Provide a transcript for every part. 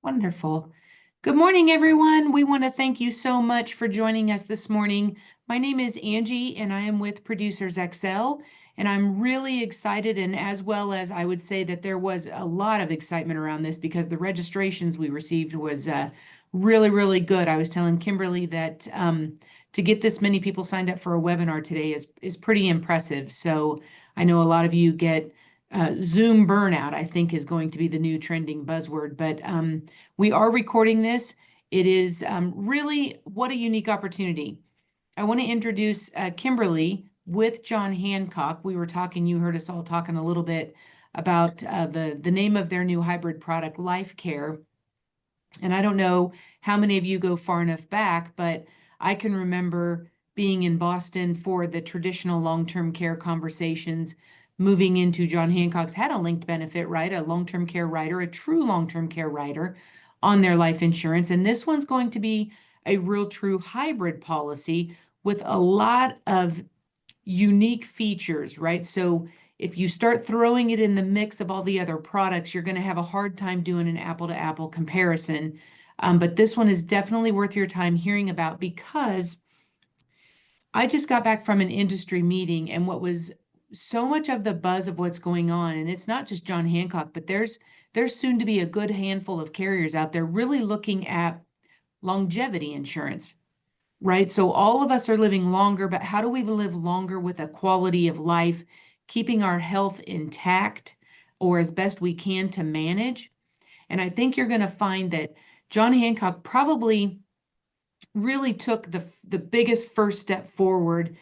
Wonderful. Good morning, everyone. We want to thank you so much for joining us this morning. My name is Angie, and I am with Producers XL, and I'm really excited, and as well as I would say that there was a lot of excitement around this because the registrations we received was really, really good. I was telling Kimberly that to get this many people signed up for a webinar today is pretty impressive. So I know a lot of you get Zoom burnout, I think, is going to be the new trending buzzword, but we are recording this. It is really what a unique opportunity. I want to introduce Kimberly with John Hancock. We were talking, you heard us all talking a little bit about the name of their new hybrid product, LifeCare. And I don't know how many of you go far enough back, but I can remember being in Boston for the traditional long-term care conversations, moving into John Hancock's had a linked benefit, right? A long-term care rider, a true long-term care rider on their life insurance. And this one's going to be a real true hybrid policy with a lot of unique features, right? So if you start throwing it in the mix of all the other products, you're going to have a hard time doing an apple to apple comparison. But this one is definitely worth your time hearing about because I just got back from an industry meeting, and what was so much of the buzz of what's going on, and it's not just John Hancock, but there's soon to be a good handful of carriers out there really looking at longevity insurance, right? So all of us are living longer, but how do we live longer with a quality of life, keeping our health intact or as best we can to manage? And I think you're going to find that John Hancock probably really took the biggest first step forward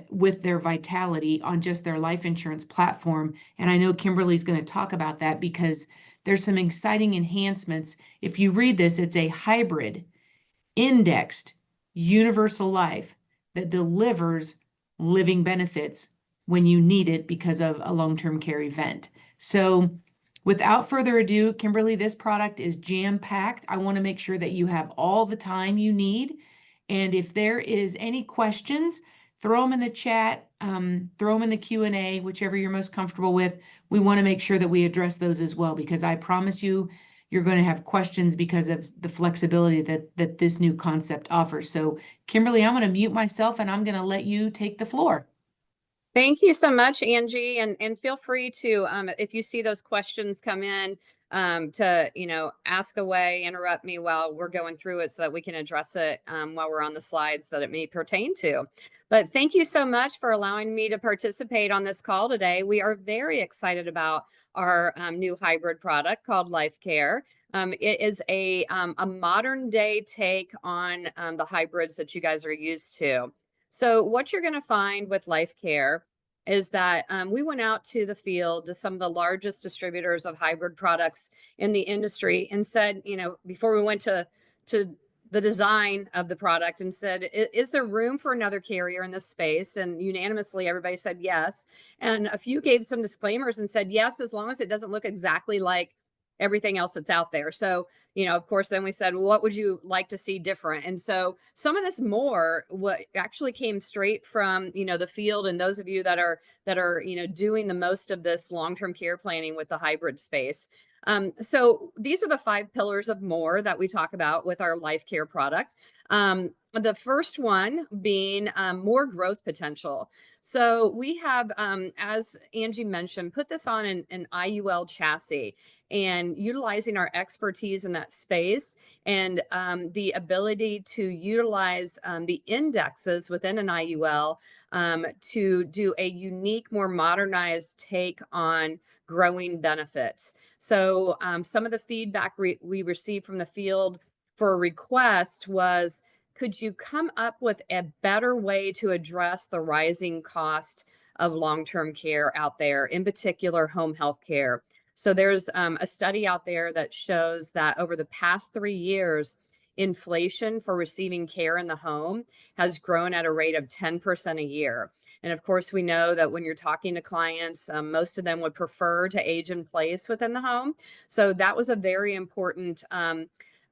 with their vitality on just their life insurance platform. And I know Kimberly's going to talk about that because there's some exciting enhancements. If you read this, it's a hybrid indexed universal life that delivers living benefits when you need it because of a long-term care event. So without further ado, Kimberly, this product is jam-packed. I want to make sure that you have all the time you need. And if there is any questions, throw them in the chat, throw them in the Q&A, whichever you're most comfortable with. We want to make sure that we address those as well, because I promise you, you're going to have questions because of the flexibility that this new concept offers. So Kimberly, I'm going to mute myself and I'm going to let you take the floor. Thank you so much, Angie, and feel free to, if you see those questions come in, to ask away, interrupt me while we're going through it so that we can address it while we're on the slides that it may pertain to. But thank you so much for allowing me to participate on this call today. We are very excited about our new hybrid product called LifeCare. It is a modern day take on the hybrids that you guys are used to. So what you're going to find with LifeCare is that we went out to the field to some of the largest distributors of hybrid products in the industry and said, before we went to the design of the product, and said, is there room for another carrier in this space? And unanimously, everybody said yes. And a few gave some disclaimers and said yes, as long as it doesn't look exactly like everything else that's out there. So, of course, then we said, well, what would you like to see different? And so some of this more what actually came straight from, the field, and those of you that are, doing the most of this long-term care planning with the hybrid space. So these are the 5 pillars of more that we talk about with our LifeCare product. The first one being more growth potential. So we have, as Angie mentioned, put this on an IUL chassis, and utilizing our expertise in that space and the ability to utilize the indexes within an IUL to do a unique, more modernized take on growing benefits. So some of the feedback we received from the field for a request was, could you come up with a better way to address the rising cost of long-term care out there, in particular home health care? So there's a study out there that shows that over the past 3 years, inflation for receiving care in the home has grown at a rate of 10% a year. And of course, we know that when you're talking to clients, most of them would prefer to age in place within the home. So that was a very important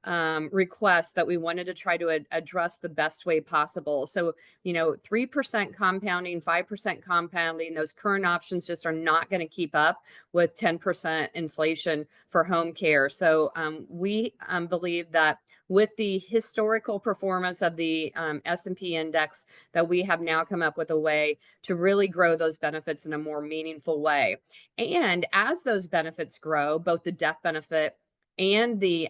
requests that we wanted to try to address the best way possible. So, 3% compounding, 5% compounding, those current options just are not going to keep up with 10% inflation for home care. So, we believe that with the historical performance of the S&P index, that we have now come up with a way to really grow those benefits in a more meaningful way. And as those benefits grow, both the death benefit and the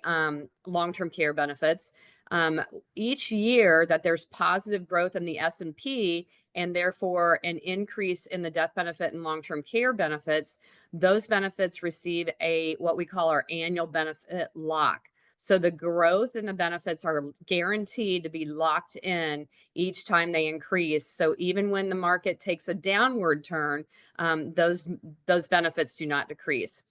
long-term care benefits, um, each year that there's positive growth in the S&P and therefore an increase in the death benefit and long-term care benefits, those benefits receive a what we call our annual benefit lock. So the growth in the benefits are guaranteed to be locked in each time they increase. So even when the market takes a downward turn, those benefits do not decrease.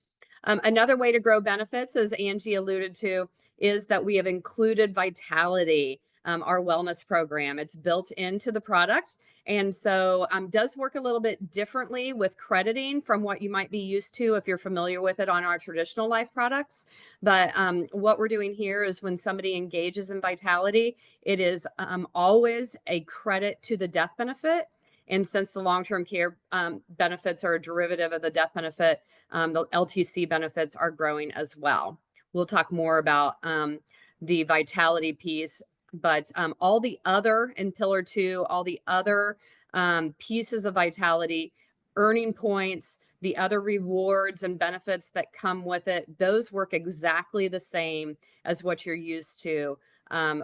Another way to grow benefits, as Angie alluded to, is that we have included Vitality, our wellness program. It's built into the product, and so does work a little bit differently with crediting from what you might be used to if you're familiar with it on our traditional life products. But what we're doing here is when somebody engages in Vitality, it is always a credit to the death benefit. And since the long-term care benefits are a derivative of the death benefit, the LTC benefits are growing as well. We'll talk more about the Vitality piece, but all the other in Pillar 2, all the other pieces of Vitality, earning points, the other rewards and benefits that come with it, those work exactly the same as what you're used to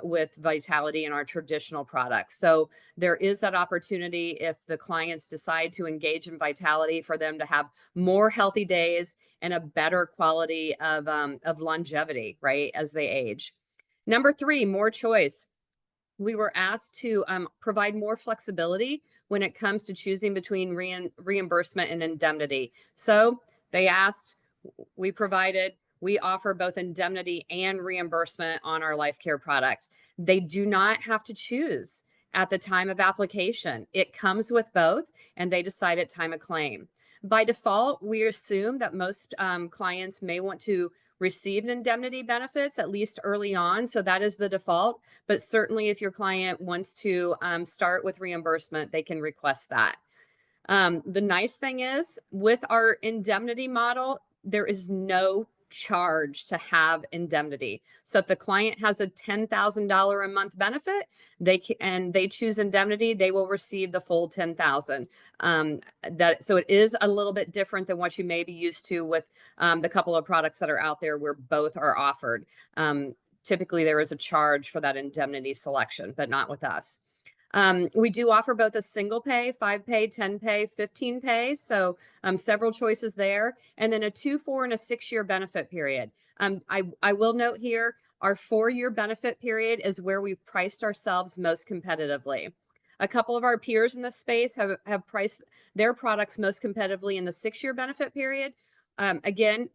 with Vitality in our traditional products. So there is that opportunity if the clients decide to engage in Vitality for them to have more healthy days and a better quality of longevity, right, as they age. Number 3, more choice. We were asked to provide more flexibility when it comes to choosing between reimbursement and indemnity. So they asked, we provided, we offer both indemnity and reimbursement on our LifeCare product. They do not have to choose at the time of application. It comes with both, and they decide at time of claim. By default, we assume that most clients may want to receive indemnity benefits at least early on. So that is the default. But certainly, if your client wants to start with reimbursement, they can request that. The nice thing is with our indemnity model, there is no charge to have indemnity. So if the client has a $10,000 a month benefit, they choose indemnity, they will receive the full 10,000. So it is a little bit different than what you may be used to with the couple of products that are out there where both are offered. Typically, there is a charge for that indemnity selection, but not with us. We do offer both a single pay, 5 pay, 10 pay, 15 pay. So several choices there. And then a 2, 4, and a 6-year benefit period. I will note here, our 4-year benefit period is where we've priced ourselves most competitively. A couple of our peers in this space have priced their products most competitively in the 6-year benefit period. Again,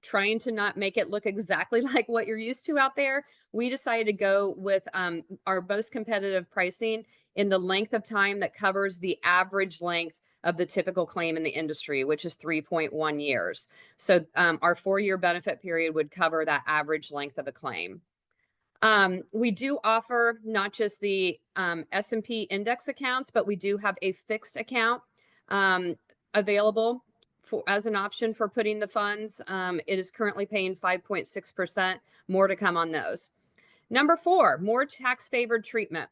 trying to not make it look exactly like what you're used to out there, we decided to go with our most competitive pricing in the length of time that covers the average length of the typical claim in the industry, which is 3.1 years. So our 4-year benefit period would cover that average length of a claim. We do offer not just the S&P index accounts, but we do have a fixed account available as an option for putting the funds. It is currently paying 5.6%. More to come on those. Number 4, more tax favored treatment.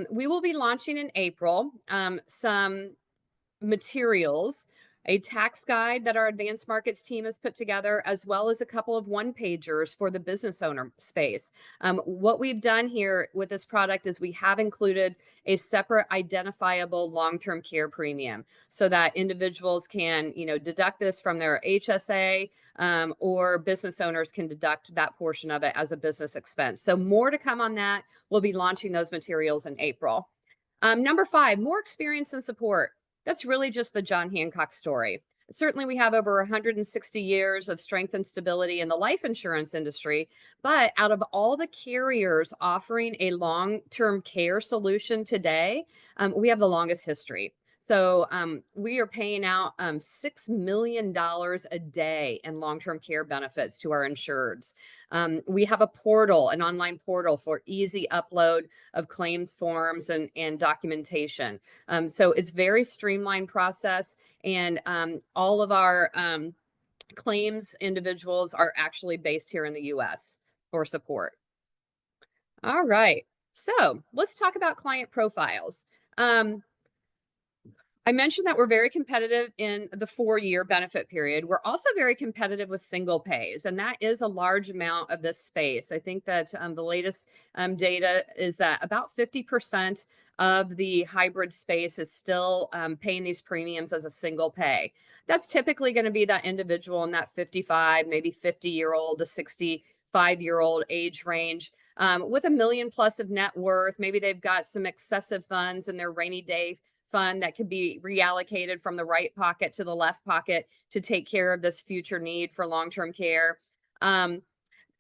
We will be launching in April some materials, a tax guide that our advanced markets team has put together, as well as a couple of one-pagers for the business owner space. What we've done here with this product is we have included a separate identifiable long-term care premium so that individuals can, deduct this from their HSA, or business owners can deduct that portion of it as a business expense. So more to come on that. We'll be launching those materials in April. Number 5, more experience and support. That's really just the John Hancock story. Certainly, we have over 160 years of strength and stability in the life insurance industry, but out of all the carriers offering a long-term care solution today, we have the longest history. So we are paying out $6 million a day in long-term care benefits to our insureds. We have a portal, an online portal for easy upload of claims forms and documentation. So it's very streamlined process, and all of our claims individuals are actually based here in the US for support. All right. So let's talk about client profiles. Um, I mentioned that we're very competitive in the 4-year benefit period. We're also very competitive with single pays, and that is a large amount of this space. I think that the latest data is that about 50% of the hybrid space is still paying these premiums as a single pay. That's typically going to be that individual in that 55, maybe 50-year-old to 65-year-old age range. With a million plus of net worth, maybe they've got some excessive funds in their rainy day fund that could be reallocated from the right pocket to the left pocket to take care of this future need for long-term care. Um,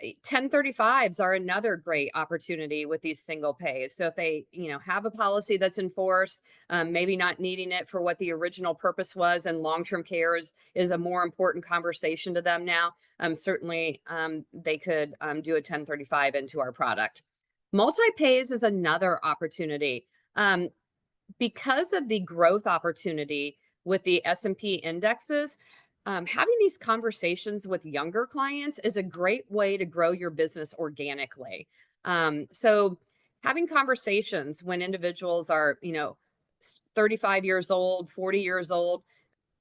1035s are another great opportunity with these single pays. So if they, have a policy that's in force, maybe not needing it for what the original purpose was, and long-term care is a more important conversation to them now, certainly they could do a 1035 into our product. Multi-pays is another opportunity. Because of the growth opportunity with the S&P indexes, having these conversations with younger clients is a great way to grow your business organically. So having conversations when individuals are, 35 years old, 40 years old,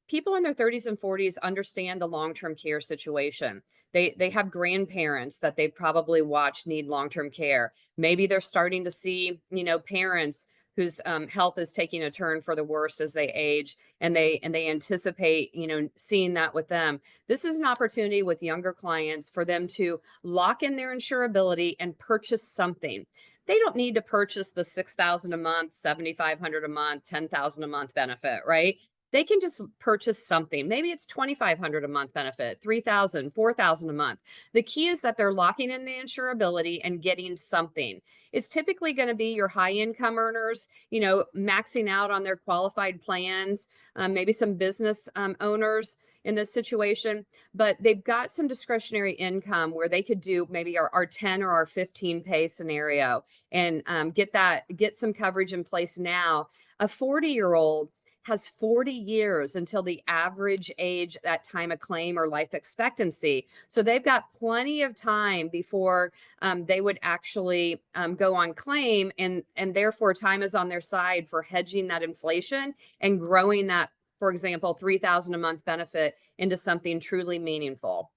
people in their 30s and 40s understand the long-term care situation. They have grandparents that they've probably watched need long-term care. Maybe they're starting to see, parents whose health is taking a turn for the worst as they age, and they anticipate, seeing that with them. This is an opportunity with younger clients for them to lock in their insurability and purchase something. They don't need to purchase the 6,000 a month, 7,500 a month, 10,000 a month benefit, right? They can just purchase something. Maybe it's 2,500 a month benefit, 3,000, 4,000 a month. The key is that they're locking in the insurability and getting something. It's typically going to be your high income earners, maxing out on their qualified plans, maybe some business owners in this situation, but they've got some discretionary income where they could do maybe our 10 or our 15 pay scenario and get some coverage in place now. A 40-year-old has 40 years until the average age at time of claim or life expectancy. So they've got plenty of time before they would actually go on claim, and therefore time is on their side for hedging that inflation and growing that, for example, 3,000 a month benefit into something truly meaningful.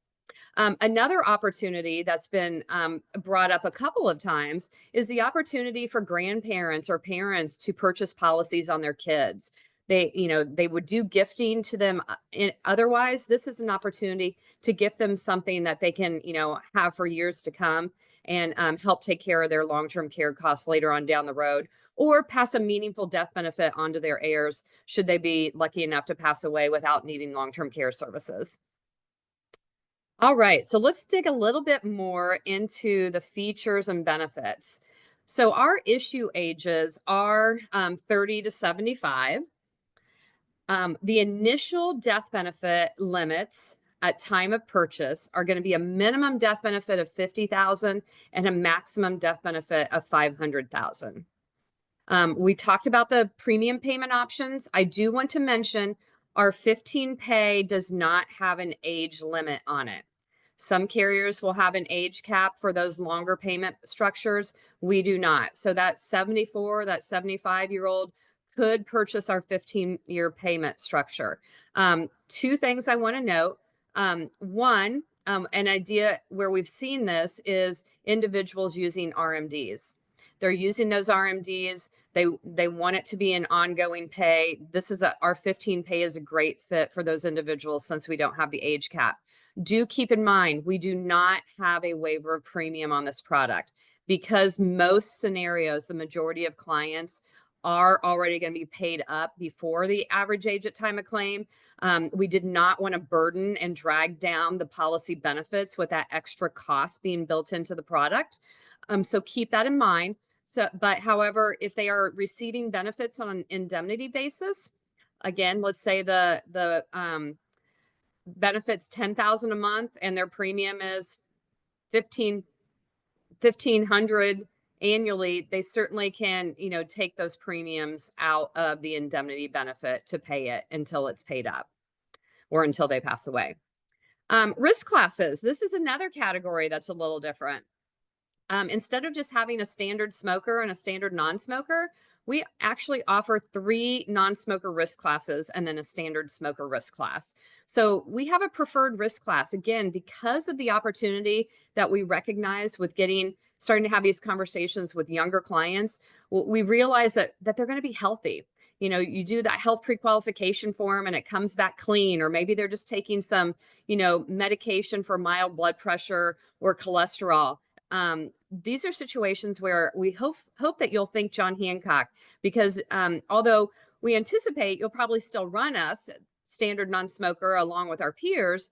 Another opportunity that's been brought up a couple of times is the opportunity for grandparents or parents to purchase policies on their kids. They would do gifting to them. Otherwise, this is an opportunity to gift them something that they can, have for years to come, and help take care of their long-term care costs later on down the road, or pass a meaningful death benefit onto their heirs should they be lucky enough to pass away without needing long-term care services. All right, so let's dig a little bit more into the features and benefits. So our issue ages are 30 to 75. The initial death benefit limits at time of purchase are going to be a minimum death benefit of 50,000 and a maximum death benefit of 500,000. We talked about the premium payment options. I do want to mention our 15 pay does not have an age limit on it. Some carriers will have an age cap for those longer payment structures. We do not. So that 74, that 75-year-old could purchase our 15-year payment structure. Two things I want to note. One, an idea where we've seen this is individuals using RMDs. They're using those RMDs. They want it to be an ongoing pay. Our 15 pay is a great fit for those individuals since we don't have the age cap. Do keep in mind, we do not have a waiver of premium on this product because most scenarios, the majority of clients are already going to be paid up before the average age at time of claim. We did not want to burden and drag down the policy benefits with that extra cost being built into the product. So keep that in mind. But however, if they are receiving benefits on an indemnity basis, Again, let's say the benefits 10,000 a month and their premium is 15 1,500 annually, they certainly can, take those premiums out of the indemnity benefit to pay it until it's paid up or until they pass away. Risk classes. This is another category that's a little different. Instead of just having a standard smoker and a standard non-smoker, we actually offer 3 non-smoker risk classes and then a standard smoker risk class. So we have a preferred risk class, again, because of the opportunity that we recognize with starting to have these conversations with younger clients. We realize that they're going to be healthy. You do that health pre-qualification form and it comes back clean, or maybe they're just taking some, medication for mild blood pressure or cholesterol. These are situations where we hope that you'll think John Hancock, because although we anticipate you'll probably still run us standard non-smoker along with our peers,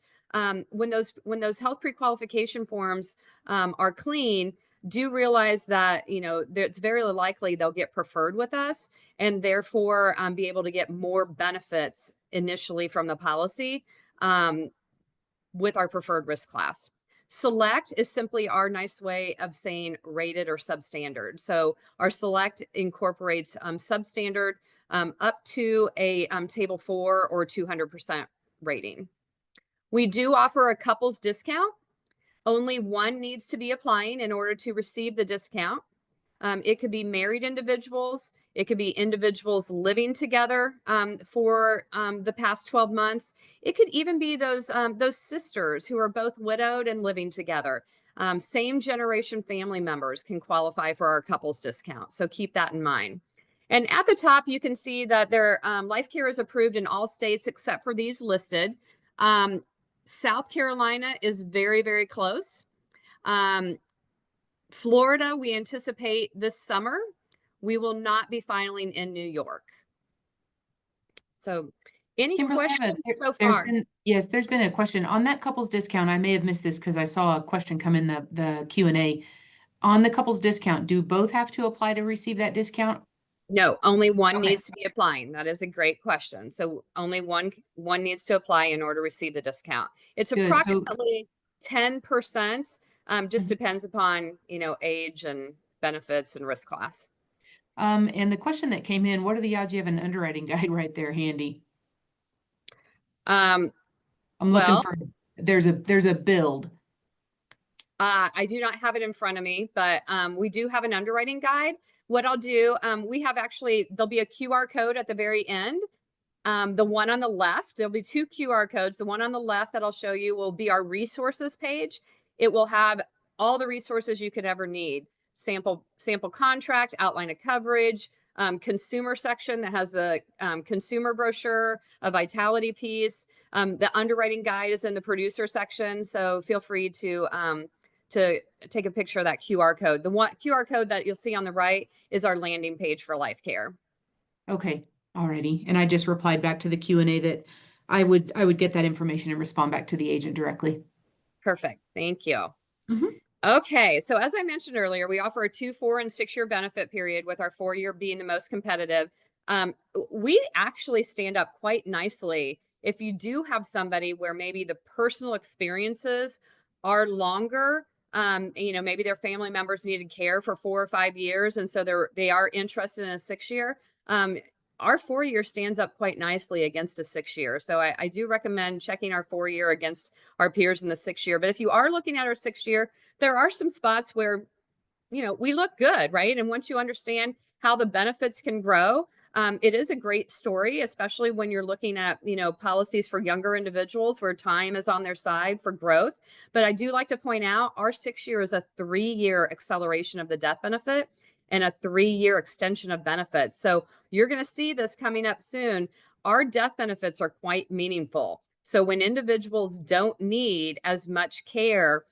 when those health pre-qualification forms are clean, do realize that it's very likely they'll get preferred with us, and therefore be able to get more benefits initially from the policy with our preferred risk class. Select is simply our nice way of saying rated or substandard. So our select incorporates substandard up to a table 4 or 200% rating. We do offer a couples discount. Only one needs to be applying in order to receive the discount. It could be married individuals. It could be individuals living together for the past 12 months. It could even be those sisters who are both widowed and living together. Same generation family members can qualify for our couples discount. So keep that in mind. And at the top, you can see that their LifeCare is approved in all states except for these listed. South Carolina is very, very close. Florida, we anticipate this summer. We will not be filing in New York. So any Kimberly, questions so far? There's been a question on that couples discount. I may have missed this because I saw a question come in the Q&A. On the couples discount, do both have to apply to receive that discount? No, only one Okay, needs to be applying. That is a great question. So only one needs to apply in order to receive the discount. It's good. So, approximately 10%. Just mhm. depends upon, age and benefits and risk class. And the question that came in, what are the odds you have an underwriting guide right there handy? Um, I'm looking well, for, there's a build. I do not have it in front of me, but we do have an underwriting guide. What I'll do, we have there'll be a QR code at the very end. The one on the left, there'll be 2 QR codes. The one on the left that I'll show you will be our resources page. It will have all the resources you could ever need. Sample contract, outline of coverage, consumer section that has the consumer brochure, a vitality piece. The underwriting guide is in the producer section. So feel free to take a picture of that QR code. The one QR code that you'll see on the right is our landing page for LifeCare. Okay, alrighty. And I just replied back to the Q&A that I would get that information and respond back to the agent directly. Perfect. Thank you. Mhm. Okay, so as I mentioned earlier, we offer a 2, 4, and 6-year benefit period, with our 4-year being the most competitive. We actually stand up quite nicely if you do have somebody where maybe the personal experiences are longer. Maybe their family members needed care for 4 or 5 years, and so they are interested in a 6-year. Our 4-year stands up quite nicely against a 6-year. So I do recommend checking our 4-year against our peers in the 6-year. But if you are looking at our 6-year, there are some spots where, we look good, right? And once you understand how the benefits can grow, it is a great story, especially when you're looking at, policies for younger individuals where time is on their side for growth. But I do like to point out our 6-year is a 3-year acceleration of the death benefit and a 3-year extension of benefits. So you're going to see this coming up soon. Our death benefits are quite meaningful. So when individuals don't need as much care,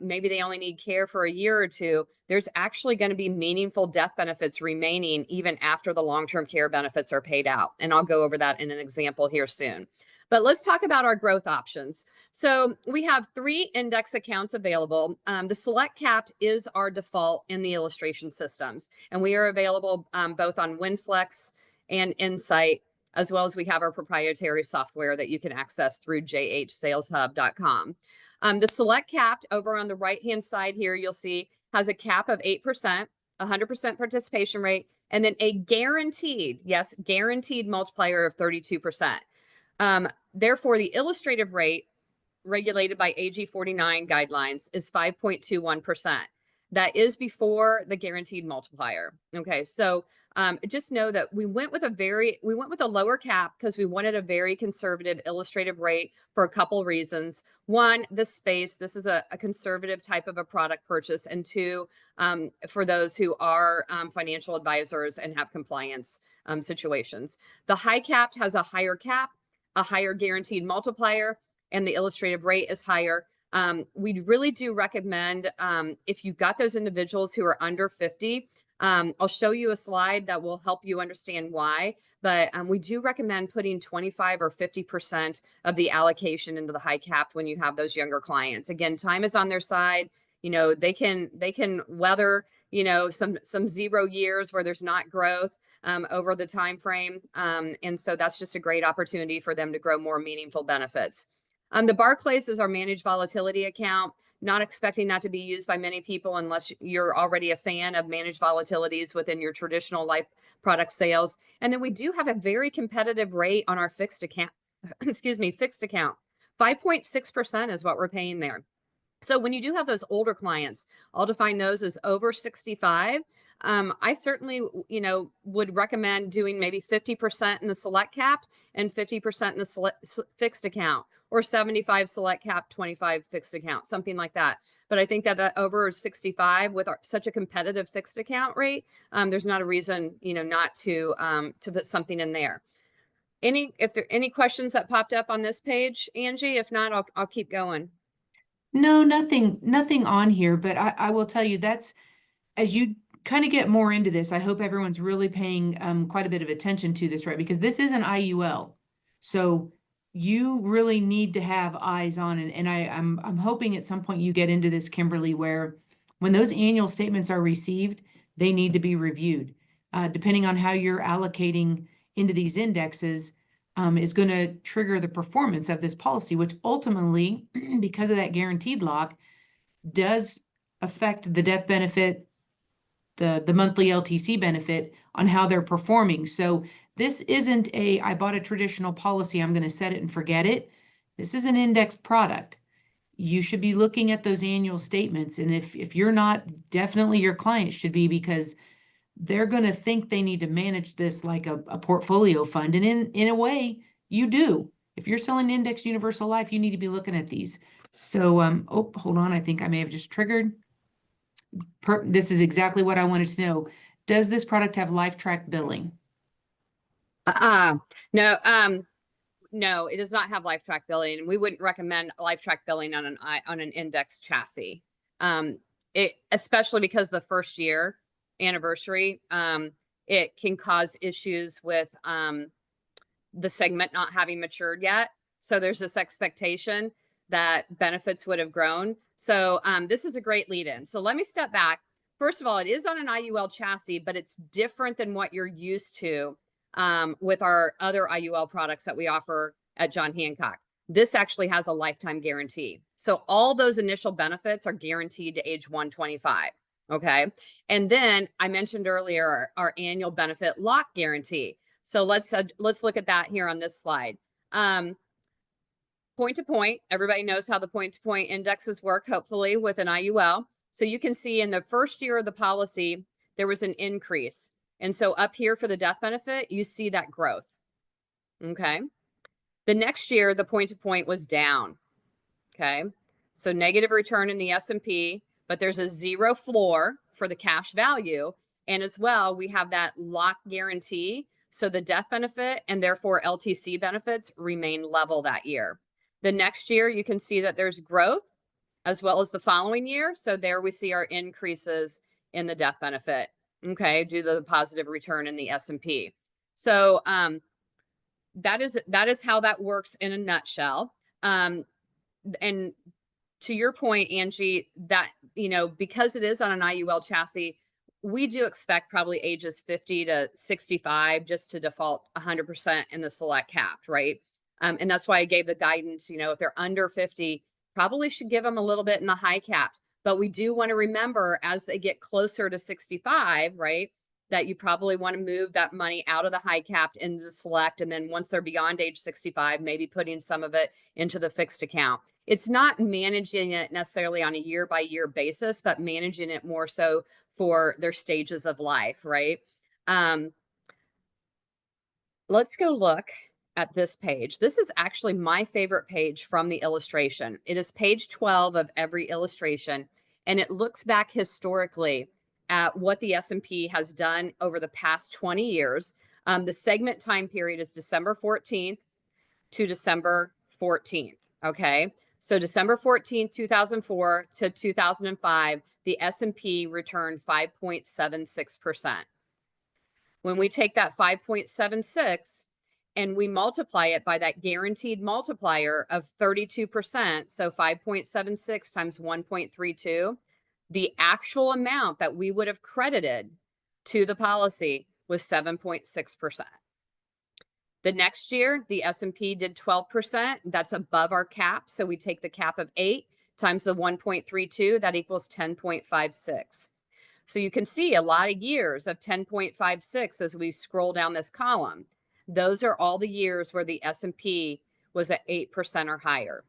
maybe they only need care for a year or two, there's actually going to be meaningful death benefits remaining even after the long-term care benefits are paid out. And I'll go over that in an example here soon. But let's talk about our growth options. So we have 3 index accounts available. The Select Capped is our default in the illustration systems, and we are available both on WinFlex and Insight. as well as we have our proprietary software that you can access through jhsaleshub.com. The select capped over on the right-hand side here, you'll see has a cap of 8%, 100% participation rate, and then a guaranteed, yes, guaranteed multiplier of 32%. Therefore, the illustrative rate regulated by AG 49 guidelines is 5.21%. That is before the guaranteed multiplier. Okay, so just know that we went with a lower cap because we wanted a very conservative illustrative rate for a couple reasons. One, this is a conservative type of a product purchase, and two, for those who are financial advisors and have compliance situations. The high capped has a higher cap, a higher guaranteed multiplier, and the illustrative rate is higher. We really do recommend, if you've got those individuals who are under 50, I'll show you a slide that will help you understand why, but we do recommend putting 25 or 50% of the allocation into the high cap when you have those younger clients. Again, time is on their side. You know, they can weather, you know, some 0 years where there's not growth over the time frame. And so that's just a great opportunity for them to grow more meaningful benefits. The Barclays is our managed volatility account. Not expecting that to be used by many people unless you're already a fan of managed volatilities within your traditional life product sales. And then we do have a very competitive rate on our fixed account. Excuse me, fixed account. 5.6% is what we're paying there. So when you do have those older clients, I'll define those as over 65. I certainly, you know, would recommend doing maybe 50% in the select capped and 50% in the fixed account, or 75 select cap, 25 fixed account, something like that. But I think that over 65 with such a competitive fixed account rate, there's not a reason, you know, not to put something in there. If there any questions that popped up on this page, Angie? If not, I'll keep going. No, nothing on here, but I will tell you that's as you kind of get more into this, I hope everyone's really paying quite a bit of attention to this, right? Because this is an IUL. So you really need to have eyes on it. And I'm hoping at some point you get into this, Kimberly, where when those annual statements are received, they need to be reviewed. Depending on how you're allocating into these indexes, is going to trigger the performance of this policy, which ultimately, because of that guaranteed lock, does affect the death benefit, the monthly LTC benefit on how they're performing. So this isn't I bought a traditional policy, I'm going to set it and forget it. This is an indexed product. You should be looking at those annual statements. And if you're not, definitely your client should be, because they're going to think they need to manage this like a portfolio fund. And in a way, you do. If you're selling indexed universal life, you need to be looking at these. So, oh, hold on. I think I may have just triggered. This is exactly what I wanted to know. Does this product have LifeTrack billing? No, no, it does not have LifeTrack billing, and we wouldn't recommend LifeTrack billing on an index chassis. Especially because the first year anniversary, it can cause issues with the segment not having matured yet. So there's this expectation that benefits would have grown. So this is a great lead in. So let me step back. First of all, it is on an IUL chassis, but it's different than what you're used to with our other IUL products that we offer at John Hancock. This actually has a lifetime guarantee. So all those initial benefits are guaranteed to age 125. Okay. And then I mentioned earlier our annual benefit lock guarantee. So let's look at that here on this slide. Point to point, everybody knows how the point to point indexes work, hopefully, with an IUL. So you can see in the first year of the policy, there was an increase. And so up here for the death benefit, you see that growth. Okay. The next year, the point to point was down. Okay. So negative return in the S&P, but there's a 0 floor for the cash value. And as well, we have that lock guarantee. So the death benefit and therefore LTC benefits remain level that year. The next year, you can see that there's growth as well as the following year. So there we see our increases in the death benefit, okay, due to the positive return in the S&P. So that is how that works in a nutshell. And to your point, Angie, that, you know, because it is on an IUL chassis, we do expect probably ages 50 to 65 just to default 100% in the select capped, right? And that's why I gave the guidance, if they're under 50, probably should give them a little bit in the high capped. But we do want to remember as they get closer to 65, right, that you probably want to move that money out of the high capped into the select. And then once they're beyond age 65, maybe putting some of it into the fixed account. It's not managing it necessarily on a year by year basis, but managing it more so for their stages of life, right? Um, let's go look at this page. This is actually my favorite page from the illustration. It is page 12 of every illustration, and it looks back historically at what the S&P has done over the past 20 years. The segment time period is December 14th to December 14th, okay? So December 14th, 2004 to 2005, the S&P returned 5.76%. When we take that 5.76 and we multiply it by that guaranteed multiplier of 32%, so 5.76 times 1.32, the actual amount that we would have credited to the policy was 7.6%. The next year, the S&P did 12%. That's above our cap. So we take the cap of 8 times the 1.32, that equals 10.56. So you can see a lot of years of 10.56 as we scroll down this column. Those are all the years where the S&P was at 8% or higher.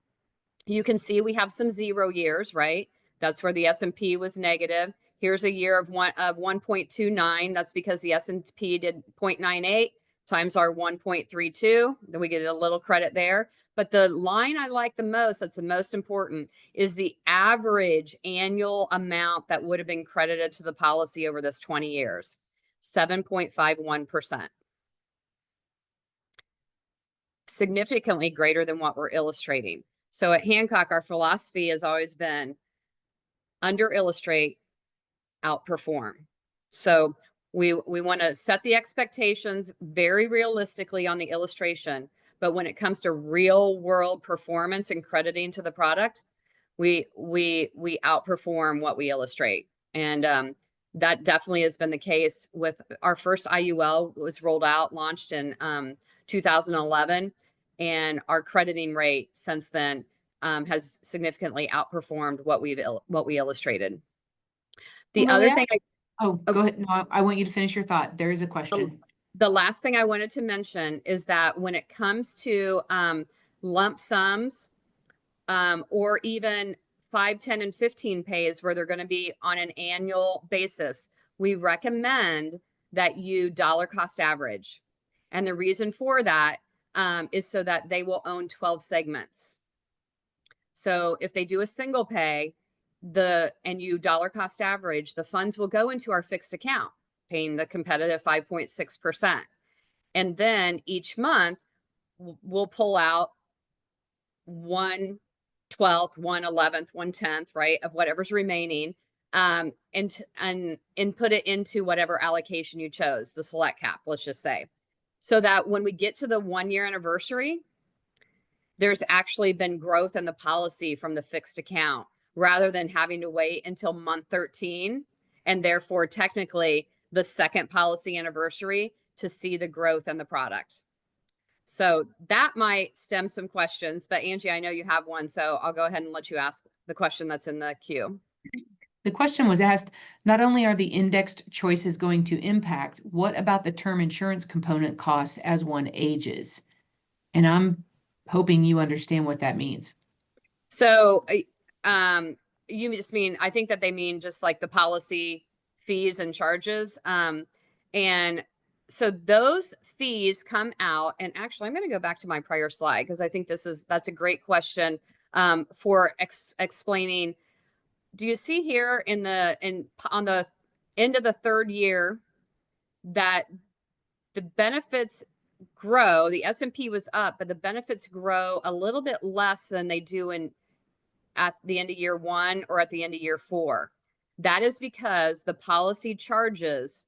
You can see we have some 0 years, right? That's where the S&P was negative. Here's a year of 1.29. That's because the S&P did 0.98 times our 1.32. Then we get a little credit there. But the line I like the most, that's the most important, is the average annual amount that would have been credited to the policy over this 20 years, 7.51%. Significantly greater than what we're illustrating. So at Hancock, our philosophy has always been under illustrate, outperform. So we want to set the expectations very realistically on the illustration, but when it comes to real world performance and crediting to the product, we outperform what we illustrate. And that definitely has been the case with our first IUL was rolled out, launched in 2011, and our crediting rate since then has significantly outperformed what we illustrated. The Kimberly, other thing go ahead. No, I want you to finish your thought. There is a question. the last thing I wanted to mention is that when it comes to lump sums or even 5, 10, and 15 pays where they're going to be on an annual basis, we recommend that you dollar cost average. And the reason for that is so that they will own 12 segments. So if they do a single pay, and you dollar cost average, the funds will go into our fixed account, paying the competitive 5.6%. And then each month we'll pull out 1/12, 1/11, 1/10, right, of whatever's remaining, and put it into whatever allocation you chose, the select cap, let's just say. So that when we get to the 1-year anniversary, there's actually been growth in the policy from the fixed account rather than having to wait until month 13 and therefore technically the second policy anniversary to see the growth in the product. So that might stem some questions, but Angie, I know you have one, so I'll go ahead and let you ask the question that's in the queue. The question was asked, not only are the indexed choices going to impact, what about the term insurance component cost as one ages? And I'm hoping you understand what that means. So you just mean, I think that they mean just like the policy fees and charges. And so those fees come out, and actually I'm going to go back to my prior slide because I think that's a great question for explaining. Do you see here on the end of the 3rd year that the benefits grow? The S&P was up, but the benefits grow a little bit less than they do at the end of year 1 or at the end of year 4. That is because the policy charges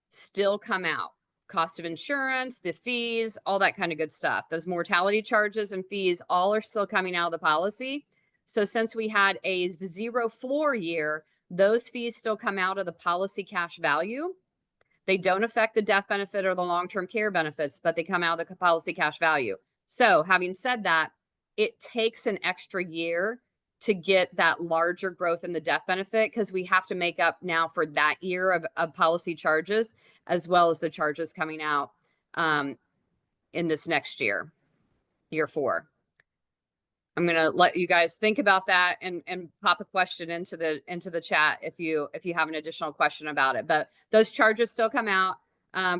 still come out. Cost of insurance, the fees, all that kind of good stuff. Those mortality charges and fees all are still coming out of the policy. So since we had a 0 floor year, those fees still come out of the policy cash value. They don't affect the death benefit or the long-term care benefits, but they come out of the policy cash value. So having said that, it takes an extra year to get that larger growth in the death benefit because we have to make up now for that year of policy charges, as well as the charges coming out in this next year, year 4. I'm gonna let you guys think about that and pop a question into the chat if you have an additional question about it. But those charges still come out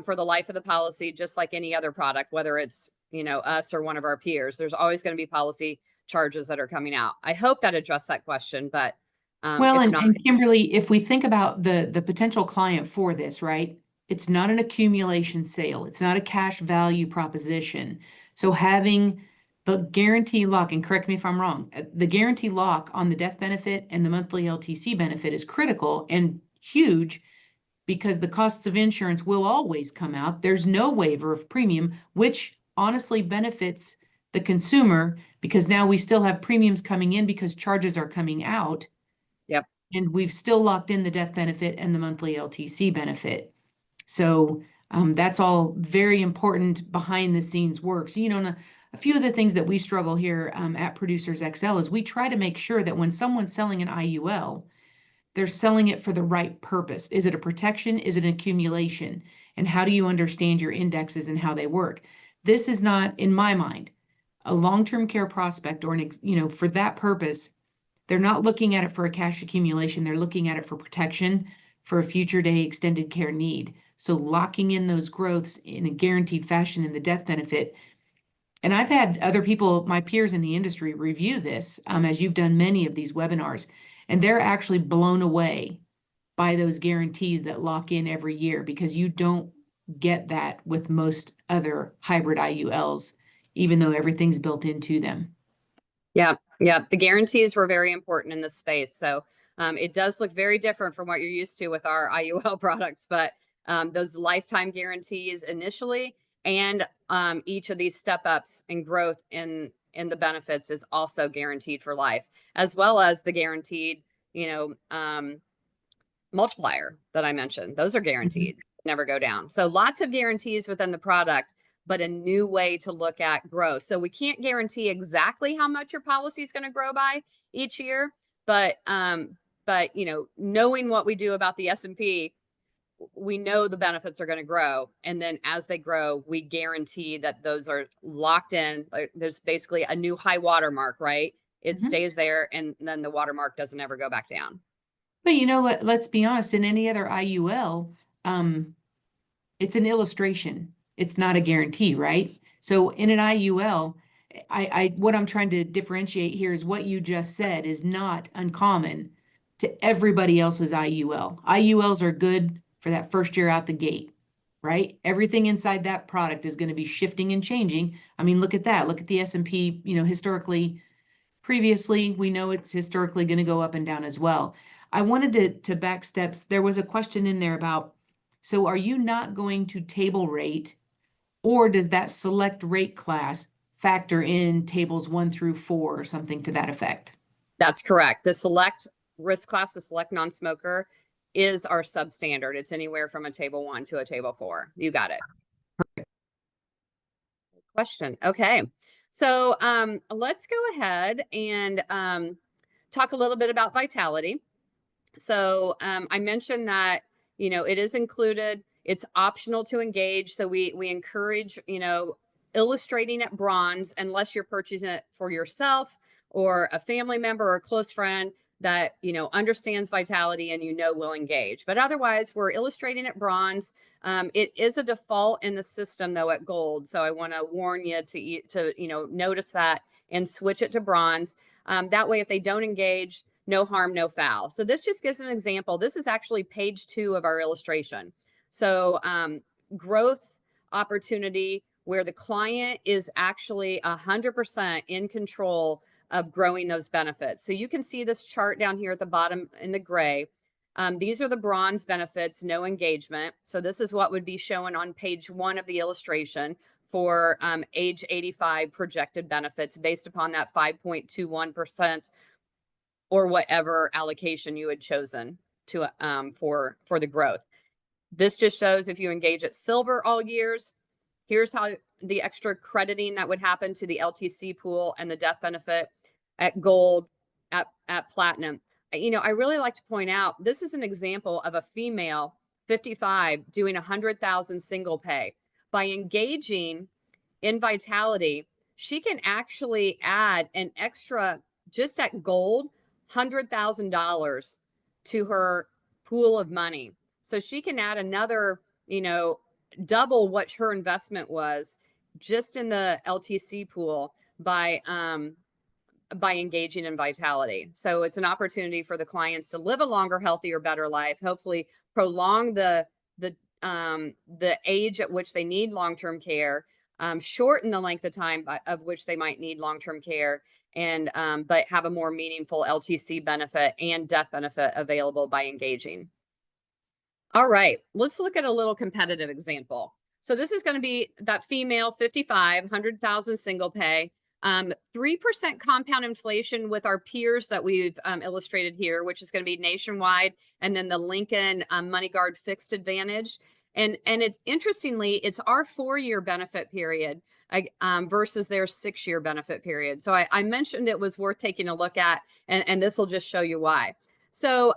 for the life of the policy, just like any other product, whether it's us or one of our peers. There's always going to be policy charges that are coming out. I hope that addressed that question, but Well, if and, not, and Kimberly, if we think about the potential client for this, right? It's not an accumulation sale. It's not a cash value proposition. So having the guarantee lock, and correct me if I'm wrong, the guarantee lock on the death benefit and the monthly LTC benefit is critical and huge because the costs of insurance will always come out. There's no waiver of premium, which honestly benefits the consumer because now we still have premiums coming in because charges are coming out. yep. And we've still locked in the death benefit and the monthly LTC benefit. So that's all very important behind the scenes work. So, a few of the things that we struggle here at Producers XL is we try to make sure that when someone's selling an IUL, they're selling it for the right purpose. Is it a protection? Is it an accumulation? And how do you understand your indexes and how they work? This is not, in my mind, a long-term care prospect or for that purpose. They're not looking at it for a cash accumulation. They're looking at it for protection for a future day extended care need. So locking in those growths in a guaranteed fashion in the death benefit. And I've had other people, my peers in the industry, review this as you've done many of these webinars, and they're actually blown away by those guarantees that lock in every year because you don't get that with most other hybrid IULs, even though everything's built into them. Yeah, yeah. The guarantees were very important in this space. So it does look very different from what you're used to with our IUL products, but those lifetime guarantees initially and each of these step ups and growth in the benefits is also guaranteed for life, as well as the guaranteed, multiplier that I mentioned. Those are guaranteed, never go down. So lots of guarantees within the product, but a new way to look at growth. So we can't guarantee exactly how much your policy is going to grow by each year, but knowing what we do about the S&P, we know the benefits are going to grow, and then as they grow, we guarantee that those are locked in. There's basically a new high watermark, right? It stays there, and then the watermark doesn't ever go back down. But let's be honest, in any other IUL, it's an illustration. It's not a guarantee, right? So in an IUL, what I'm trying to differentiate here is what you just said is not uncommon to everybody else's IUL. IULs are good for that first year out the gate, right? Everything inside that product is going to be shifting and changing. I mean, look at that. Look at the S&P, historically, previously, we know it's historically going to go up and down as well. I wanted to back steps. There was a question in there about, so are you not going to table rate, or does that select rate class factor in tables 1 through 4 or something to that effect? That's correct. The select risk class, the select non-smoker, is our substandard. It's anywhere from a table 1 to a table 4. You got it. Question. Okay. So let's go ahead and talk a little bit about vitality. So I mentioned that, it is included. It's optional to engage. So we encourage, illustrating at bronze, unless you're purchasing it for yourself or a family member or a close friend that, understands vitality and, will engage. But otherwise, we're illustrating at bronze. It is a default in the system, though, at gold. So I want to warn you to notice that and switch it to bronze. That way, if they don't engage, no harm, no foul. So this just gives an example. This is actually page 2 of our illustration. So growth opportunity where the client is actually 100% in control of growing those benefits. So you can see this chart down here at the bottom in the gray. These are the bronze benefits, no engagement. So this is what would be shown on page 1 of the illustration for age 85 projected benefits based upon that 5.21% or whatever allocation you had chosen. for the growth. This just shows if you engage at silver all years, here's how the extra crediting that would happen to the LTC pool and the death benefit at gold, at platinum. I really like to point out this is an example of a female 55 doing 100,000 single pay. By engaging in Vitality, she can actually add an extra, just at gold, $100,000 to her pool of money. So she can add another, double what her investment was just in the LTC pool by engaging in Vitality. So it's an opportunity for the clients to live a longer, healthier, better life, hopefully prolong the age at which they need long-term care, shorten the length of time of which they might need long-term care, and but have a more meaningful LTC benefit and death benefit available by engaging. All right, let's look at a little competitive example. So this is going to be that female 55, 100,000 single pay, 3% compound inflation with our peers that we've illustrated here, which is going to be Nationwide, and then the Lincoln MoneyGuard Fixed Advantage. And interestingly, it's our 4-year benefit period versus their 6-year benefit period. So I mentioned it was worth taking a look at, and this will just show you why. So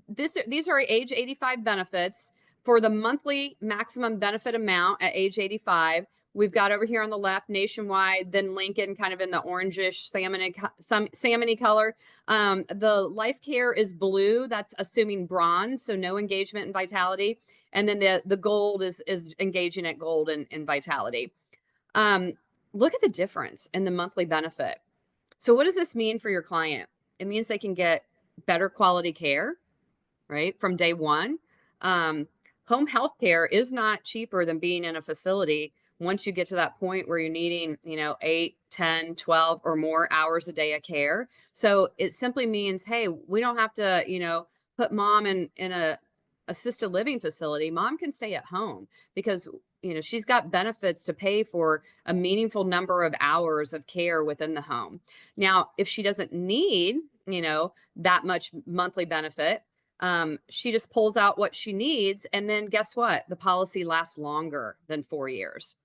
these are age 85 benefits for the monthly maximum benefit amount at age 85. We've got over here on the left Nationwide, then Lincoln, kind of in the orangish salmony color. The LifeCare is blue. That's assuming bronze, so no engagement in Vitality. And then the gold is engaging at gold in Vitality. Look at the difference in the monthly benefit. So what does this mean for your client? It means they can get better quality care, right, from day one. Home health care is not cheaper than being in a facility once you get to that point where you're needing, 8, 10, 12 or more hours a day of care. So it simply means, hey, we don't have to, put mom in a assisted living facility. Mom can stay at home because, she's got benefits to pay for a meaningful number of hours of care within the home. Now, if she doesn't need, that much monthly benefit, she just pulls out what she needs. And then guess what? The policy lasts longer than 4 years.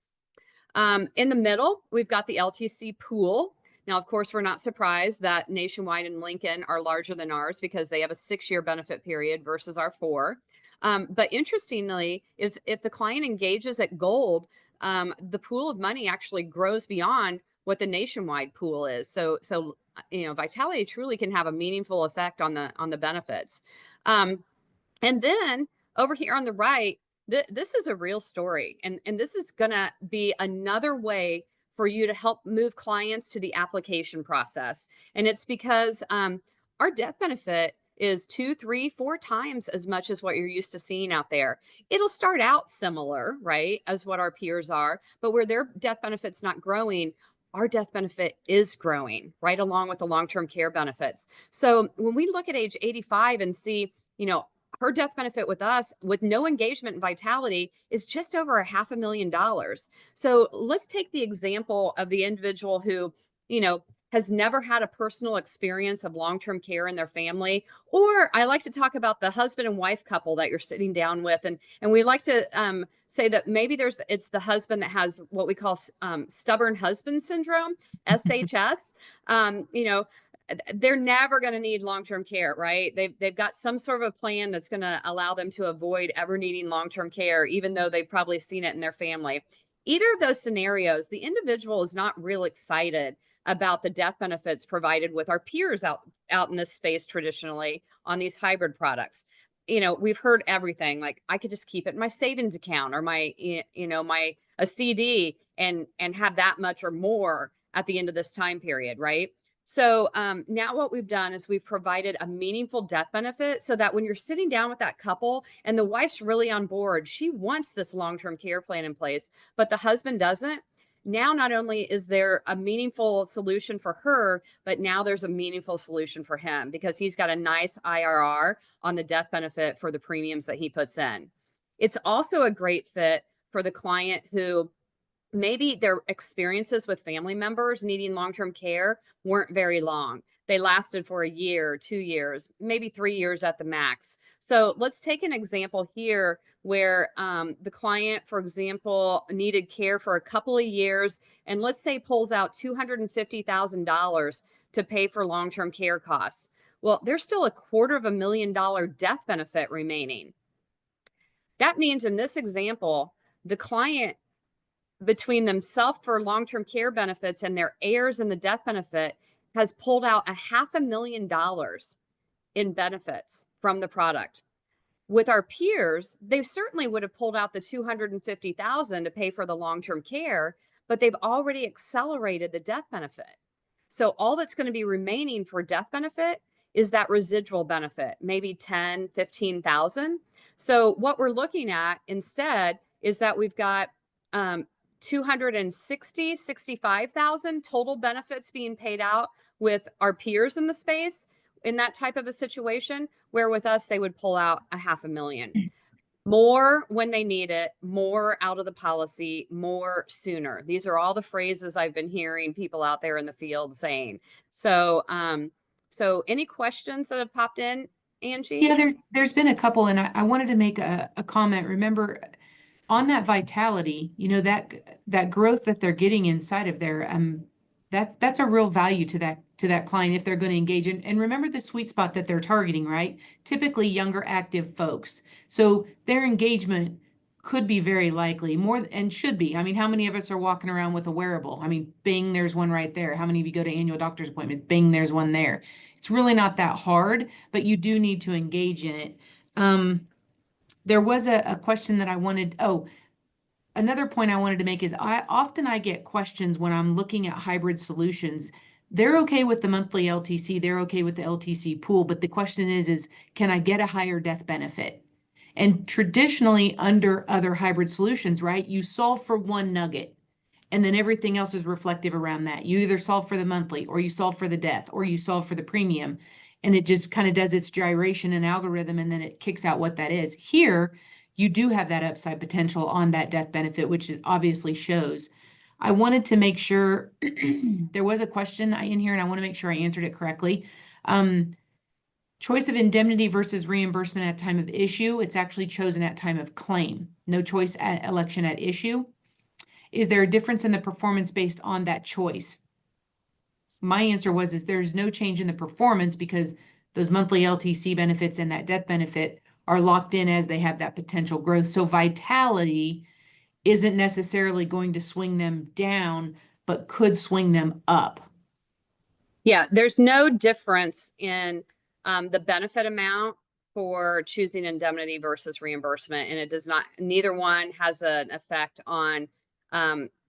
In the middle, we've got the LTC pool. Now, of course, we're not surprised that Nationwide and Lincoln are larger than ours because they have a 6-year benefit period versus our 4. But interestingly, if the client engages at gold, the pool of money actually grows beyond what the Nationwide pool is. So Vitality truly can have a meaningful effect on the benefits. And then over here on the right, this is a real story, and this is going to be another way for you to help move clients to the application process. And it's because our death benefit is 2, 3, 4 times as much as what you're used to seeing out there. It'll start out similar, right, as what our peers are, but where their death benefit's not growing, our death benefit is growing right along with the long-term care benefits. So when we look at age 85 and see, her death benefit with us with no engagement and Vitality is just over $500,000. So let's take the example of the individual who, has never had a personal experience of long-term care in their family. Or I like to talk about the husband and wife couple that you're sitting down with. And we like to say that maybe it's the husband that has what we call stubborn husband syndrome, SHS. They're never going to need long-term care, right? They've got some sort of a plan that's going to allow them to avoid ever needing long-term care, even though they've probably seen it in their family. Either of those scenarios, the individual is not real excited about the death benefits provided with our peers out in this space traditionally on these hybrid products. We've heard everything like I could just keep it in my savings account or my a CD and have that much or more at the end of this time period, right? So now what we've done is we've provided a meaningful death benefit so that when you're sitting down with that couple and the wife's really on board, she wants this long-term care plan in place, but the husband doesn't. Now, not only is there a meaningful solution for her, but now there's a meaningful solution for him because he's got a nice IRR on the death benefit for the premiums that he puts in. It's also a great fit for the client who maybe their experiences with family members needing long-term care weren't very long. they lasted for a year, 2 years, maybe 3 years at the max. So let's take an example here where the client, for example, needed care for a couple of years, and let's say pulls out $250,000 to pay for long-term care costs. Well, there's still $250,000 death benefit remaining. That means in this example, the client, between themselves for long-term care benefits and their heirs in the death benefit, has pulled out $500,000 in benefits from the product. With our peers, they certainly would have pulled out the 250,000 to pay for the long-term care, but they've already accelerated the death benefit. So all that's going to be remaining for death benefit is that residual benefit, maybe 10, 15,000. So what we're looking at instead is that we've got 260, 65,000 total benefits being paid out with our peers in the space in that type of a situation, where with us, they would pull out $500,000. More when they need it, more out of the policy, more sooner. These are all the phrases I've been hearing people out there in the field saying. So, so any questions that have popped in, Angie? Yeah, there's been a couple, and I wanted to make a comment. Remember, on that vitality, that growth that they're getting inside of there, that's a real value to that client if they're going to engage. And remember the sweet spot that they're targeting, right? Typically younger active folks. So their engagement could be very likely more and should be. I mean, how many of us are walking around with a wearable? I mean, bing, there's one right there. How many of you go to annual doctor's appointments? Bing, there's one there. It's really not that hard, but you do need to engage in it. There was a question that I wanted. Oh, another point I wanted to make is I get questions when I'm looking at hybrid solutions. They're okay with the monthly LTC, they're okay with the LTC pool, but the question is can I get a higher death benefit? And traditionally, under other hybrid solutions, right, you solve for one nugget and then everything else is reflective around that. You either solve for the monthly, or you solve for the death, or you solve for the premium, and it just kind of does its gyration and algorithm, and then it kicks out what that is. Here, you do have that upside potential on that death benefit, which it obviously shows. I wanted to make sure there was a question in here, and I want to make sure I answered it correctly. Choice of indemnity versus reimbursement at time of issue. It's actually chosen at time of claim. No choice at election at issue. Is there a difference in the performance based on that choice? My answer is there's no change in the performance because those monthly LTC benefits and that death benefit are locked in as they have that potential growth. So vitality isn't necessarily going to swing them down, but could swing them up. Yeah, there's no difference in the benefit amount for choosing indemnity versus reimbursement, and it does not. Neither one has an effect on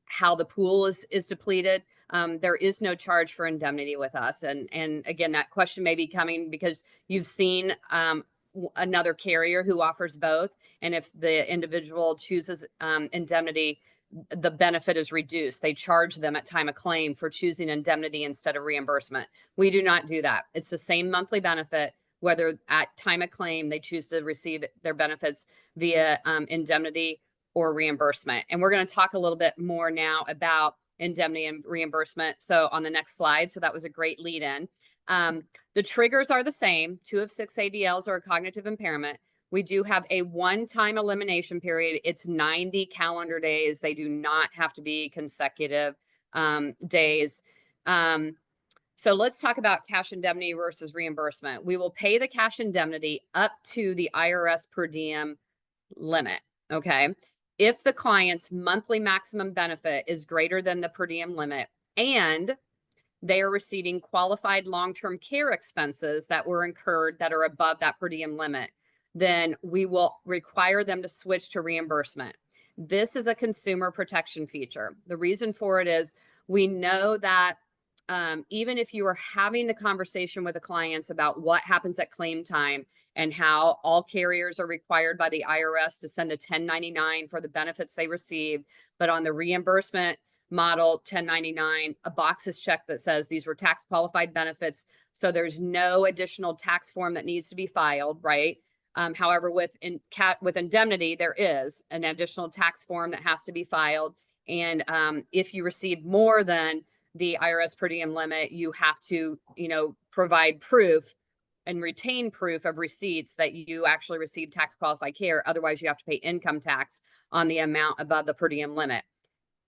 how the pool is depleted. There is no charge for indemnity with us, and again, that question may be coming because you've seen another carrier who offers both, and if the individual chooses indemnity, the benefit is reduced. They charge them at time of claim for choosing indemnity instead of reimbursement. We do not do that. It's the same monthly benefit, whether at time of claim they choose to receive their benefits via indemnity or reimbursement. And we're going to talk a little bit more now about indemnity and reimbursement. So on the next slide, so that was a great lead in. The triggers are the same, 2 of 6 ADLs or a cognitive impairment. We do have a one-time elimination period. It's 90 calendar days. They do not have to be consecutive days. So let's talk about cash indemnity versus reimbursement. We will pay the cash indemnity up to the IRS per diem limit, okay? If the client's monthly maximum benefit is greater than the per diem limit and they are receiving qualified long-term care expenses that were incurred that are above that per diem limit, then we will require them to switch to reimbursement. This is a consumer protection feature. The reason for it is we know that even if you are having the conversation with the clients about what happens at claim time and how all carriers are required by the IRS to send a 1099 for the benefits they received, but on the reimbursement model 1099, a box is checked that says these were tax qualified benefits. So there's no additional tax form that needs to be filed, right? However, with indemnity, there is an additional tax form that has to be filed. And if you receive more than the IRS per diem limit, you have to, provide proof and retain proof of receipts that you actually received tax qualified care. Otherwise, you have to pay income tax on the amount above the per diem limit.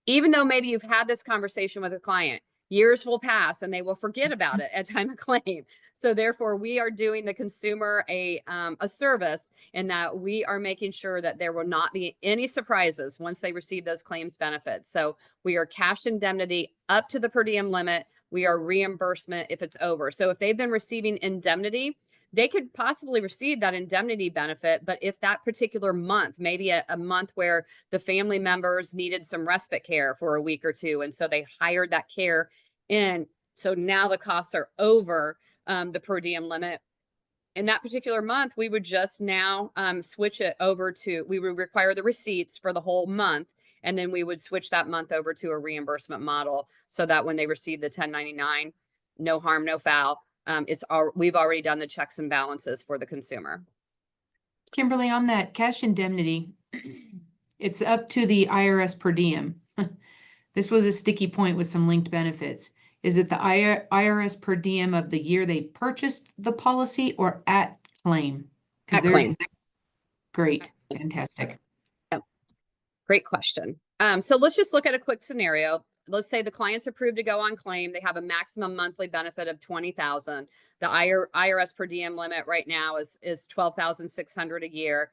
Even though maybe you've had this conversation with a client, years will pass and they will forget about it at time of claim. So therefore, we are doing the consumer a service in that we are making sure that there will not be any surprises once they receive those claims benefits. So we are cash indemnity up to the per diem limit. We are reimbursement if it's over. So if they've been receiving indemnity, they could possibly receive that indemnity benefit. But if that particular month, maybe a month where the family members needed some respite care for a week or two, and so they hired that care in, so now the costs are over the per diem limit. In that particular month, we would just now switch it over to, we would require the receipts for the whole month. And then we would switch that month over to a reimbursement model so that when they receive the 1099, no harm, no foul. We've already done the checks and balances for the consumer. Kimberly, on that cash indemnity, it's up to the IRS per diem. This was a sticky point with some linked benefits. Is it the IRS per diem of the year they purchased the policy or at claim? At claim. Great, fantastic. Yep. Great question. So let's just look at a quick scenario. Let's say the client's approved to go on claim. They have a maximum monthly benefit of $20,000. The IRS per diem limit right now is $12,600 a year.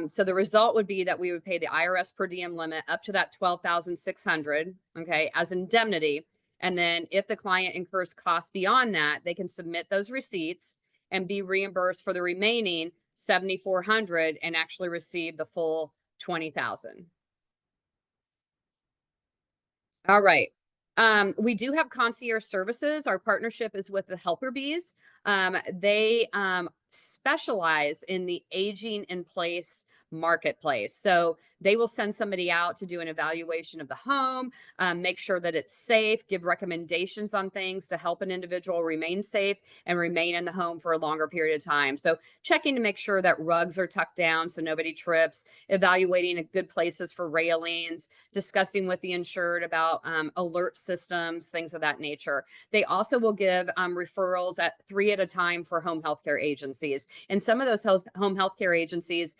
So the result would be that we would pay the IRS per diem limit up to that $12,600, okay, as indemnity. And then if the client incurs costs beyond that, they can submit those receipts and be reimbursed for the remaining $7,400 and actually receive the full $20,000. All right. We do have concierge services. Our partnership is with the Helper Bees. They specialize in the aging in place marketplace. So they will send somebody out to do an evaluation of the home, make sure that it's safe, give recommendations on things to help an individual remain safe and remain in the home for a longer period of time. So checking to make sure that rugs are tucked down so nobody trips, evaluating good places for railings, discussing with the insured about alert systems, things of that nature. They also will give referrals at 3 at a time for home healthcare agencies. And some of those home healthcare agencies,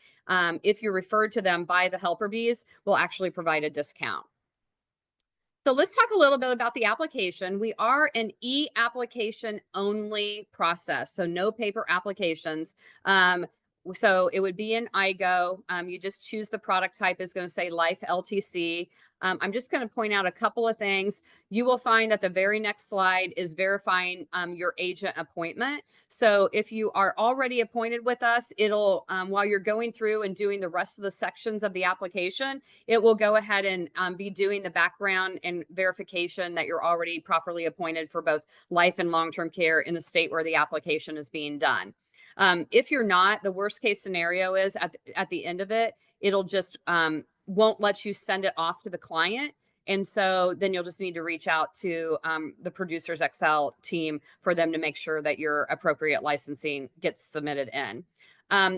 if you're referred to them by the Helper Bees, will actually provide a discount. So let's talk a little bit about the application. We are an e-application only process, so no paper applications. So it would be in IGO. You just choose the product type is going to say Life LTC. I'm just going to point out a couple of things. You will find that the very next slide is verifying your agent appointment. So if you are already appointed with us, it'll, while you're going through and doing the rest of the sections of the application, it will go ahead and be doing the background and verification that you're already properly appointed for both life and long-term care in the state where the application is being done. If you're not, the worst case scenario is at the end of it, it'll just won't let you send it off to the client. And so then you'll just need to reach out to the Producers Excel team for them to make sure that your appropriate licensing gets submitted in.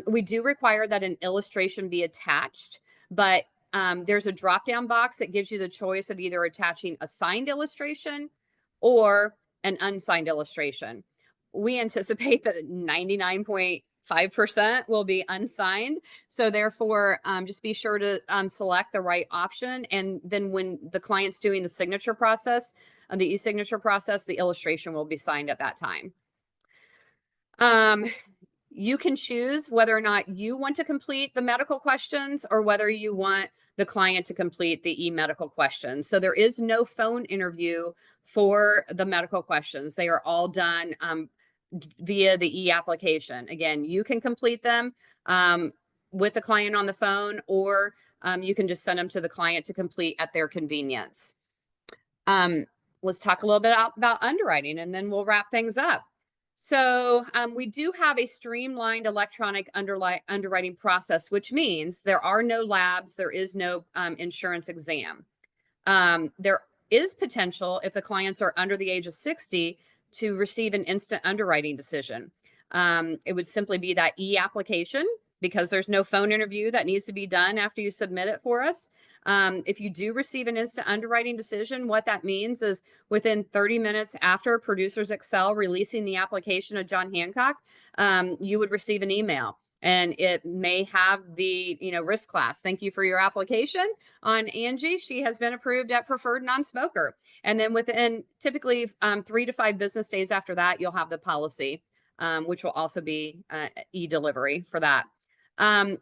We do require that an illustration be attached, but there's a drop-down box that gives you the choice of either attaching a signed illustration or an unsigned illustration. We anticipate that 99.5% will be unsigned. So therefore, just be sure to select the right option. And then when the client's doing the signature process, the e-signature process, the illustration will be signed at that time. You can choose whether or not you want to complete the medical questions or whether you want the client to complete the e-medical questions. So there is no phone interview for the medical questions. They are all done via the e-application. Again, you can complete them with the client on the phone, or you can just send them to the client to complete at their convenience. Let's talk a little bit about underwriting, and then we'll wrap things up. So we do have a streamlined electronic underwriting process, which means there are no labs, there is no insurance exam. There is potential, if the clients are under the age of 60, to receive an instant underwriting decision. It would simply be that e-application, because there's no phone interview that needs to be done after you submit it for us. If you do receive an instant underwriting decision, what that means is within 30 minutes after Producers Excel releasing the application of John Hancock, you would receive an email. And it may have the risk class. Thank you for your application on Angie. She has been approved at preferred non-smoker. And then within typically 3 to 5 business days after that, you'll have the policy, which will also be e-delivery for that.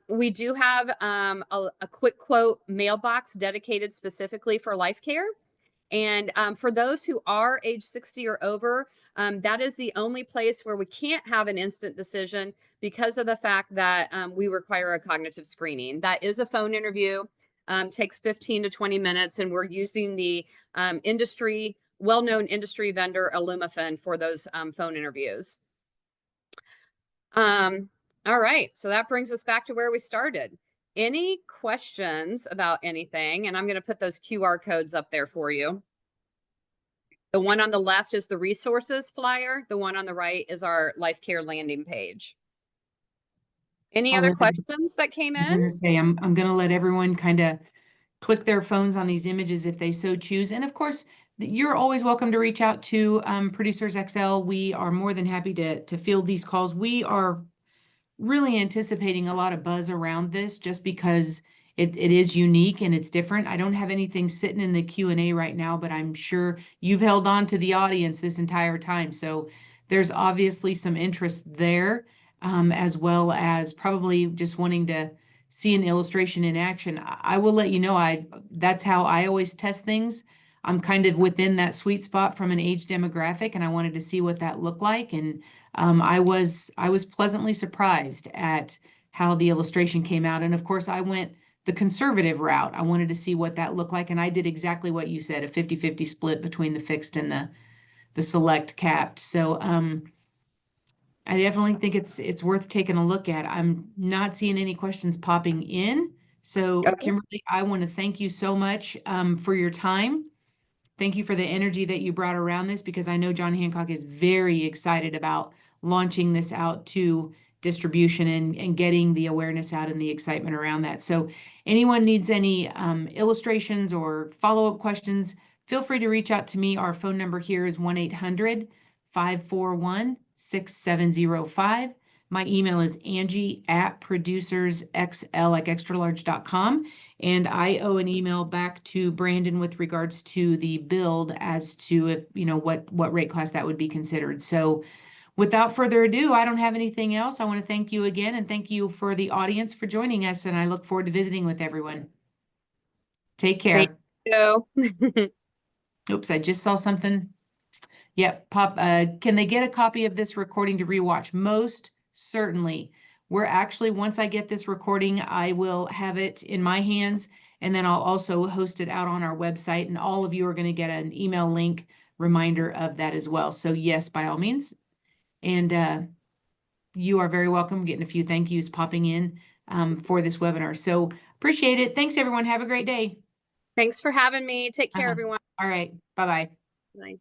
We do have a quick quote mailbox dedicated specifically for LifeCare. And for those who are age 60 or over, that is the only place where we can't have an instant decision because of the fact that we require a cognitive screening. That is a phone interview, takes 15 to 20 minutes, and we're using the well-known industry vendor Illumifin for those phone interviews. All right, so that brings us back to where we started. Any questions about anything? And I'm going to put those QR codes up there for you. The one on the left is the resources flyer. The one on the right is our LifeCare landing page. Any other questions that came in? I was going to say, I'm going to let everyone kind of click their phones on these images if they so choose. And of course, you're always welcome to reach out to Producers XL. We are more than happy to field these calls. We are really anticipating a lot of buzz around this just because it is unique and it's different. I don't have anything sitting in the Q&A right now, but I'm sure you've held on to the audience this entire time. So there's obviously some interest there, as well as probably just wanting to see an illustration in action. I will let you know, that's how I always test things. I'm kind of within that sweet spot from an age demographic, and I wanted to see what that looked like. And I was pleasantly surprised at how the illustration came out. And of course, I went the conservative route. I wanted to see what that looked like. And I did exactly what you said, a 50-50 split between the fixed and the select capped. So I definitely think it's worth taking a look at. I'm not seeing any questions popping in. So Okay. Kimberly, I want to thank you so much for your time. Thank you for the energy that you brought around this, because I know John Hancock is very excited about launching this out to distribution and getting the awareness out and the excitement around that. So anyone needs any illustrations or follow-up questions, feel free to reach out to me. Our phone number here is 1-800-541-6705. My email is Angie@producersxl, like extralarge.com. And I owe an email back to Brandon with regards to the build as to if, what rate class that would be considered. So without further ado, I don't have anything else. I want to thank you again, and thank you for the audience for joining us. And I look forward to visiting with everyone. Take Thank care. you. Oops, I just saw something. Yep, can they get a copy of this recording to rewatch? Most certainly. We're actually, once I get this recording, I will have it in my hands, and then I'll also host it out on our website, and all of you are going to get an email link reminder of that as well. So yes, by all means. And you are very welcome. Getting a few thank yous popping in for this webinar. So appreciate it. Thanks, everyone. Have a great day. Thanks for having me. Take care, everyone. All right. Bye-bye. Bye.